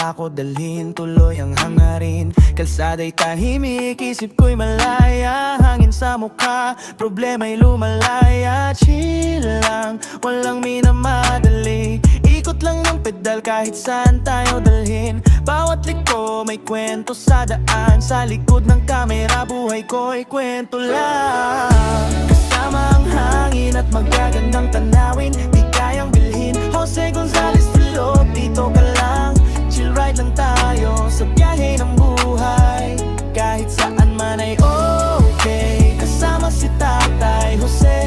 tako dalhin, tuloy ang hangarin. Kalsada'y tahimik, isip ko'y malaya. Hangin sa mukha, problema'y lumalaya. Chill lang, walang minamadali. Ikot lang ng pedal kahit saan tayo dalhin. Bawat liko may kwento sa daan. Sa likod ng kamera, buhay ko'y kwento lang. Kasama ang hangin at magagandang tanawin, di kayang bilhin. Jose Gonzalez Filop, dito ka lang. Chill ride lang tayo sa biyahe ng buhay. Kahit saan man ay okay. Kasama si Tatay Jose,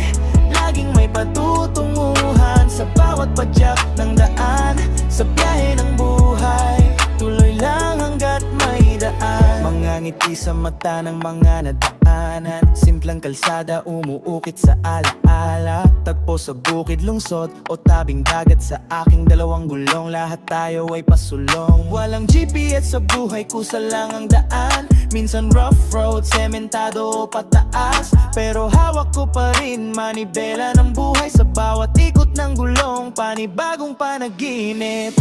laging may patutunguhan sa bawat padyak ng daan. Sa biyahe ng buhay, tuloy lang hanggat may daan. Mga ngiti sa mata ng mga nadaanan. Simpleng kalsada, umuukit sa alaala. Tagpo sa bukid, lungsod o tabing dagat. Sa aking dalawang gulong, lahat tayo ay pasulong. Walang GPS sa buhay, kusa lang ang daan. Minsan rough road, sementado o pataas. Pero hawak ko pa rin manibela ng buhay. Sa bawat ikot ng gulong, panibagong panaginip.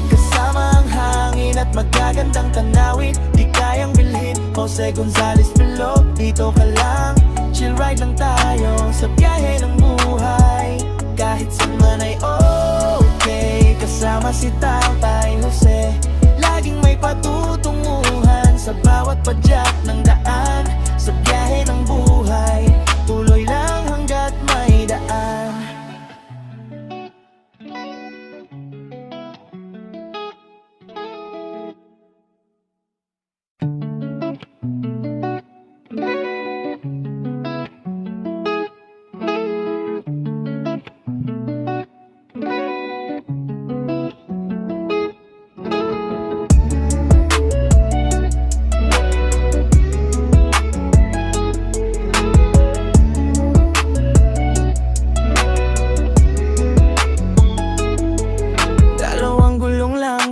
Kasama ang hangin at magagandang tanawin, di kayang bilhin. Jose Gonzalez Filop, dito ka lang. Chill ride lang tayo sa biyahe ng buhay. Kahit saan man ay okay. Kasama si Tatay Jose, laging may patutunguhan sa bawat padyak ng daan. Sa biyahe ng buhay, tuloy lang hanggat may daan.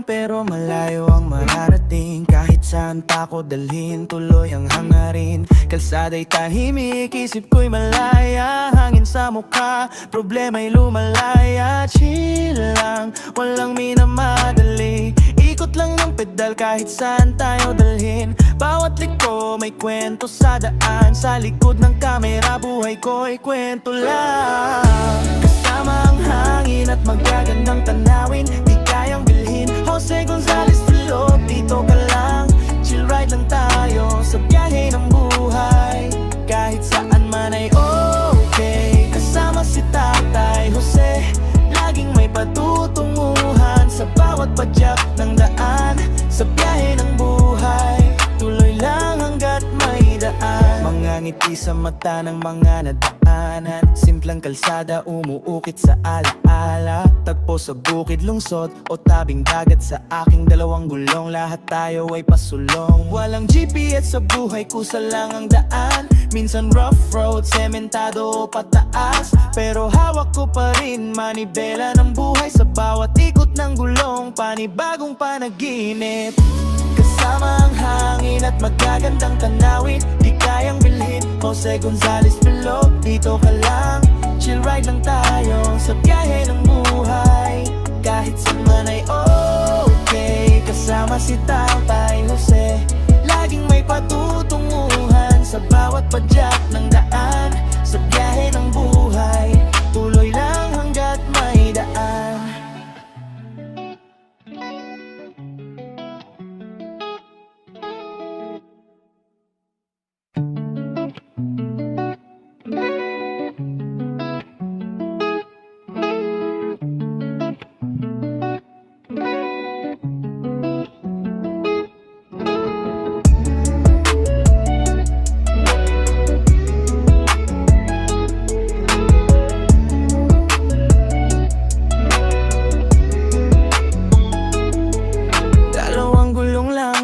Pero malayo ang mararating. Kahit saan tako dalhin, tuloy ang hangarin. Kalsada'y tahimik, isip ko'y malaya. Hangin sa mukha, problema'y lumalaya. Chill lang, walang minamadali. Ikot lang ng pedal kahit saan tayo dalhin. Bawat liko may kwento sa daan. Sa likod ng kamera, buhay ko'y kwento lang. Kasama ang hangin at magagandang tanawin, di kayang bilhin. Jose Gonzalez Filop, dito ka lang. Chill ride lang tayo sa biyahe ng buhay. Kahit saan man ay okay. Kasama si Tatay Jose, laging may patutunguhan sa bawat padyak ng daan. Sa biyahe ng buhay, tuloy lang hanggat may daan. Mga ngiti sa mata ng mga nadaanan. Simpleng kalsada, umuukit sa alaala. Tagpo sa bukid, lungsod o tabing dagat. Sa aking dalawang gulong, lahat tayo ay pasulong. Walang GPS sa buhay, kusa lang ang daan. Minsan rough road, sementado o pataas. Pero hawak ko pa rin manibela ng buhay. Sa bawat ikot ng gulong, panibagong panaginip. Kasama ang hangin at magagandang tanawin, di kayang bilhin. Jose Gonzalez Filop, dito ka lang. Chill ride lang tayo sa biyahe ng buhay. Kahit saan man ay okay. Kasama si Tatay Jose, laging may patutunguhan sa bawat padyak ng daan. Sa biyahe ng buhay, tuloy lang hanggat may daan.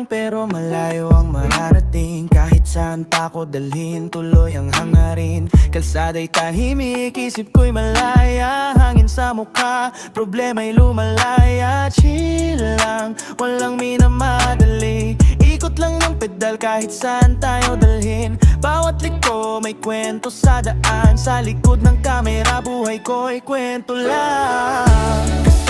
Pero malayo ang mararating. Kahit saan tako dalhin, tuloy ang hangarin. Kalsada'y tahimik, isip ko'y malaya. Hangin sa mukha, problema'y lumalaya. Chill lang, walang minamadali. Ikot lang ng pedal kahit saan tayo dalhin. Bawat liko may kwento sa daan. Sa likod ng kamera, buhay ko'y kwento lang.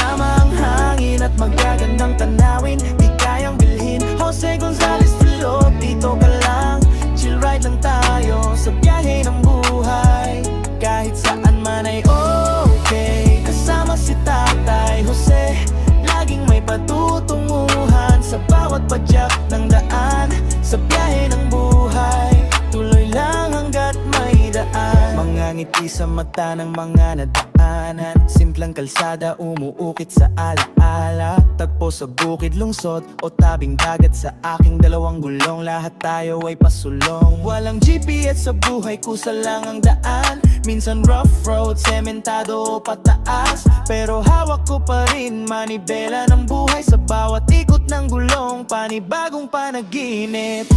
Kasama ang hangin at magagandang tanawin, di kayang bilhin. Jose Gonzalez Filog, dito ka lang. Chill ride lang tayo sa biyahe ng buhay. Kahit saan man ay okay. Kasama si Tatay Jose, laging may patutunguhan sa bawat padyak ng daan. Sa biyahe ng buhay, tuloy lang hanggat may daan. Mga ngiti sa mata ng mga nadaanan, simplang kalsada umuukit sa alaala. Tagpo sa bukid, lungsod o tabing dagat, sa aking dalawang gulong lahat tayo ay pasulong. Walang GPS sa buhay, kusa lang ang daan. Minsan rough road, sementado o pataas, pero hawak ko pa rin manibela ng buhay. Sa bawat ikot ng gulong, panibagong panaginip.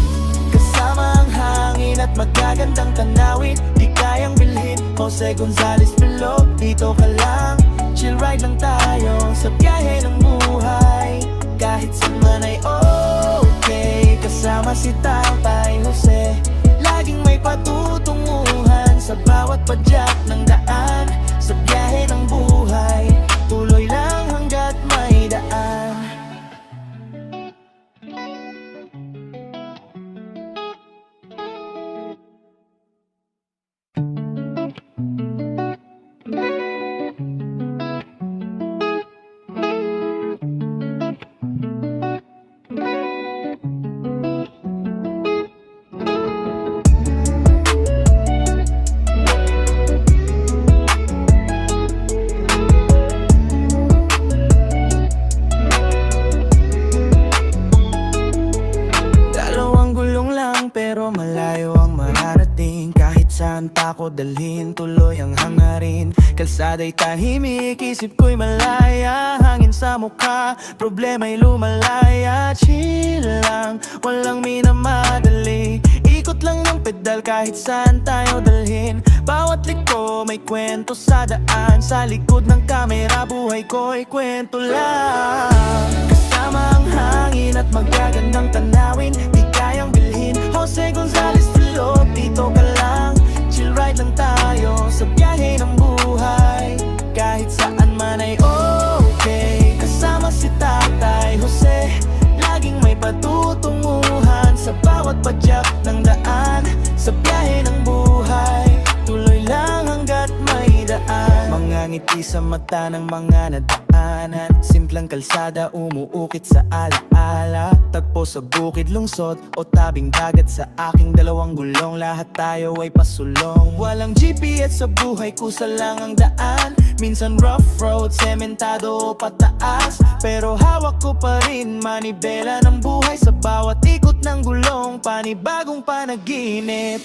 Kasama ang hangin at magagandang tanawin, di kayang bilhin. Jose Gonzalez Filog, dito ka lang. Chill ride lang tayo sa biyahe ng buhay. Kahit saan man ay okay. Kasama si Tatay Jose, laging may patutunguhan sa bawat padyak ng daan. Sa biyahe ng buhay, tuloy lang hanggat may daan. Pero malayo ang mararating, kahit saan pa ko dalhin, tuloy ang hangarin. Kalsada'y tahimik, isip ko'y malaya. Hangin sa mukha, problema'y lumalaya. Chill lang, walang minamadali. Ikot lang ng pedal kahit saan tayo dalhin. Bawat liko may kwento sa daan. Sa likod ng kamera, buhay ko'y kwento lang. Kasama ang hangin at magagandang tanawin, di kayang bilhin. Jose Gonzalez Filog, dito ka lang. Chill ride lang tayo sa biyahe ng buhay. Kahit saan man ay okay. Kasama si Tatay Jose, laging may patutunguhan sa bawat padyak ng daan. Sa biyahe ng buhay, tuloy lang hanggat may daan. Mga ngiti sa mata ng mga nadaanan, simplang kalsada umuukit sa alaala. Tagpo sa bukid, lungsod o tabing dagat, sa aking dalawang gulong lahat tayo ay pasulong. Walang GPS sa buhay, kusa lang ang daan. Minsan rough road, sementado o pataas, pero hawak ko pa rin manibela ng buhay. Sa bawat ikot ng gulong, panibagong panaginip.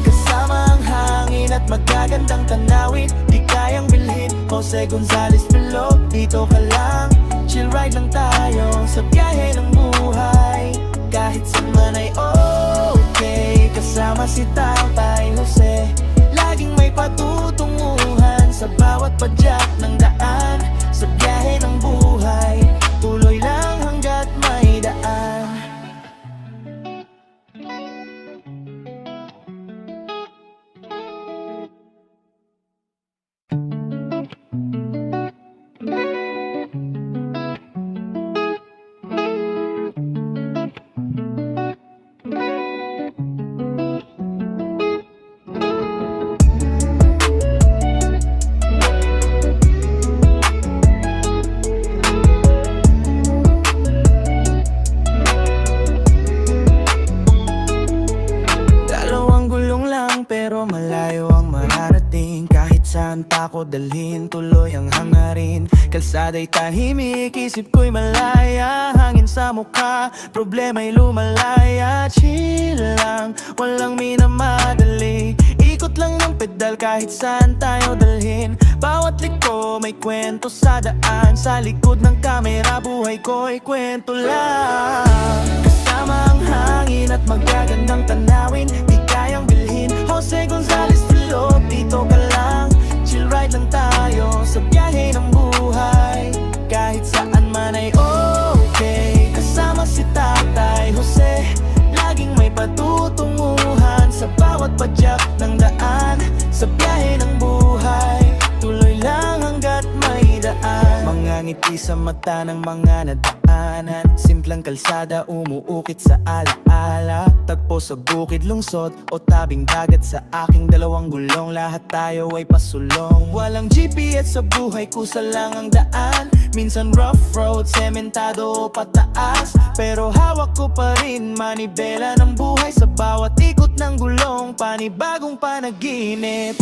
Kasama ang hangin at magagandang tanawin, di kayang bilhin. Jose Gonzalez Filog, dito ka lang. Chill ride lang tayo sa biyahe ng buhay. Kahit saan man ay okay. Kasama si Tatay Jose, laging may patutunguhan sa bawat padyak ng daan. Sa biyahe ng buhay, tuloy lang hanggat may daan. Pero malayo ang mararating, kahit saan pa ko dalhin, tuloy ang hangarin. Kalsada'y tahimik, isip ko'y malaya. Hangin sa mukha, problema'y lumalaya. Chill lang, walang minamadali. Ikot lang ng pedal kahit saan tayo dalhin. Bawat liko may kwento sa daan. Sa likod ng kamera, buhay ko'y kwento lang. Kasama ang hangin at magagandang tanawin, di kayang bilhin. Jose Gonzalez Filog, dito ka lang. Chill ride lang tayo sa biyahe ng buhay. Kahit saan man ay okay. Kasama si Tatay Jose, laging may patutunguhan sa bawat padyak ng daan. Sa biyahe ng buhay, tuloy lang hanggat may daan. Mga ngiti sa mata ng mga nadaanan. Simpleng kalsada, umuukit sa alaala. Tagpo sa bukid, lungsod o tabing dagat. Sa aking dalawang gulong, lahat tayo ay pasulong. Walang GPS sa buhay, kusa lang ang daan. Minsan rough road, sementado o pataas. Pero hawak ko pa rin manibela ng buhay. Sa bawat ikot ng gulong, panibagong panaginip.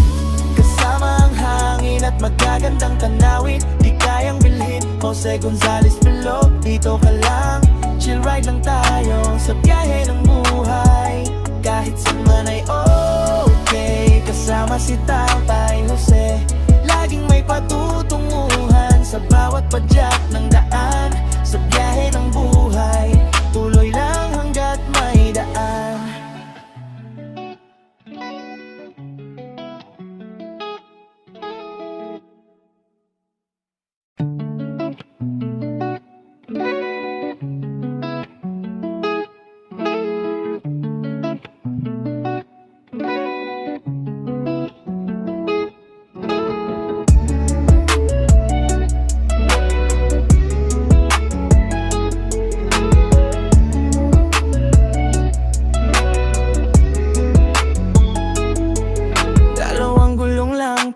Kasama ang hangin at magagandang tanawin. Di kayang bilhin, Jose Gonzalez Pilo. Dito ka lang, chill ride lang tayo sa biyahe ng buhay. Kahit saan man ay okay, kasama si Tatay Jose. Laging may patutunguhan sa bawat padyak ng daan. Sa biyahe ng buhay, tuloy lang hanggat may daan.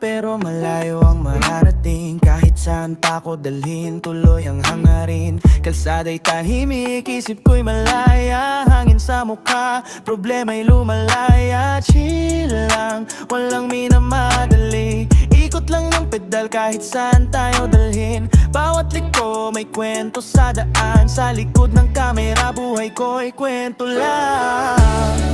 Pero malayo ang mararating. Kahit saan pa ko dalhin, tuloy ang hangarin. Kalsada'y tahimik, isip ko'y malaya. Hangin sa mukha, problema'y lumalaya. Chill lang, walang minamadali. Ikot lang ng pedal kahit saan tayo dalhin. Bawat liko may kwento sa daan. Sa likod ng kamera, buhay ko'y kwento lang.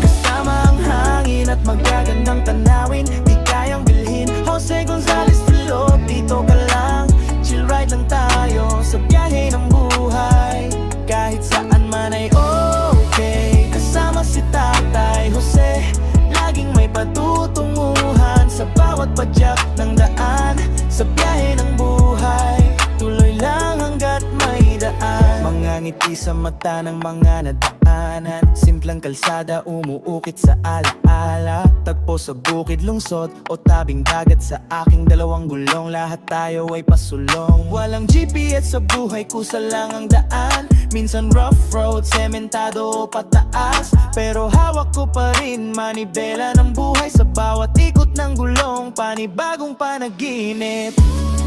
Kasama ang hangin at magagandang tanawin. Di kayang bilhin, Jose Gonzalez Pilo. Dito ka lang, chill ride lang tayo sa biyahe ng buhay. Kahit saan man ay okay, kasama si Tatay Jose. Laging may patutunguhan sa bawat padyak ng daan. Sa biyahe ng buhay, tuloy lang hanggat may daan. Mga ngiti sa mata ng mga nadaanan. Simpleng kalsada, umuukit sa alaala. Tagpo sa bukid, lungsod o tabing dagat. Sa aking dalawang gulong, lahat tayo ay pasulong. Walang GPS sa buhay, kusa lang ang daan. Minsan rough road, sementado o pataas. Pero hawak ko pa rin manibela ng buhay. Sa bawat ikot ng gulong, panibagong panaginip.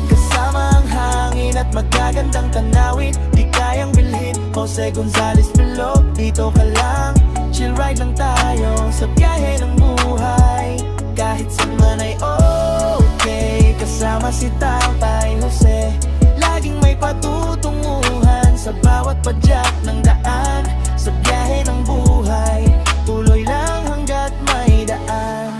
Kasama ang hangin at magagandang tanawin. Di kayang bilhin, Jose Gonzalez Pilo. Dito ka lang, chill ride lang tayo sa biyahe ng buhay. Kahit saan man ay okay, kasama si Tatay Jose. Laging may patutunguhan sa bawat padyak ng daan. Sa biyahe ng buhay, tuloy lang hanggat may daan.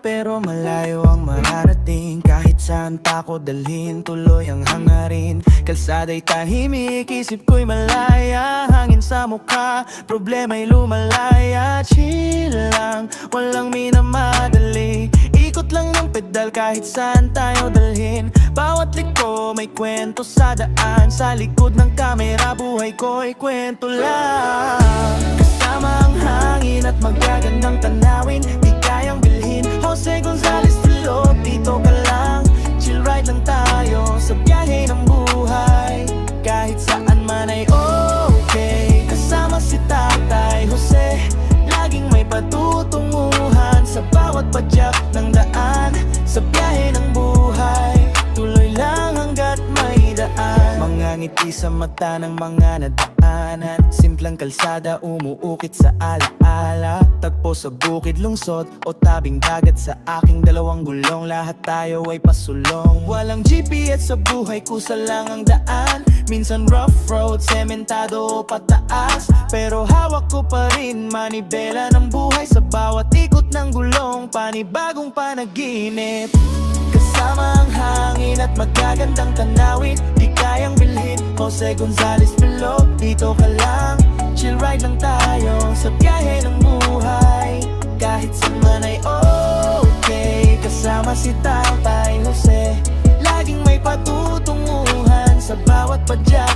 Pero malayo ang mararating. Kahit saan pa ko dalhin, tuloy ang hangarin. Kalsada'y tahimik, isip ko'y malaya. Hangin sa mukha, problema'y lumalaya. Chill lang, walang minamadali. Ikot lang ng pedal kahit saan tayo dalhin. Bawat liko may kwento sa daan. Sa likod ng kamera, buhay ko'y kwento lang. Kasama ang hangin at magagandang tanawin. Di kayang bilhin, Jose Gonzalez Pilo. Dito ka lang, chill ride lang tayo sa biyahe ng buhay. Kahit saan man ay okay, kasama si Tatay Jose. Laging may patutunguhan sa bawat padyak ng daan. Sa biyahe ng buhay, tuloy lang hanggat may daan. Mga ngiti sa mata ng mga nadaanan. Simpleng kalsada, umuukit sa alaala. Tagpo sa bukid, lungsod o tabing dagat. Sa aking dalawang gulong, lahat tayo ay pasulong. Walang GPS sa buhay, kusa lang ang daan. Minsan rough road, sementado o pataas. Pero hawak ko pa rin manibela ng buhay. Sa bawat ikot ng gulong, panibagong panaginip. Kasama ang hangin at magagandang tanawin, di kayang bilhin, Jose Gonzalez Pilo. Dito ka lang, chill ride lang tayo sa biyahe ng buhay. Kahit saan ay okay, kasama si Tatay Jose. Laging may patutunguhan sa bawat padyak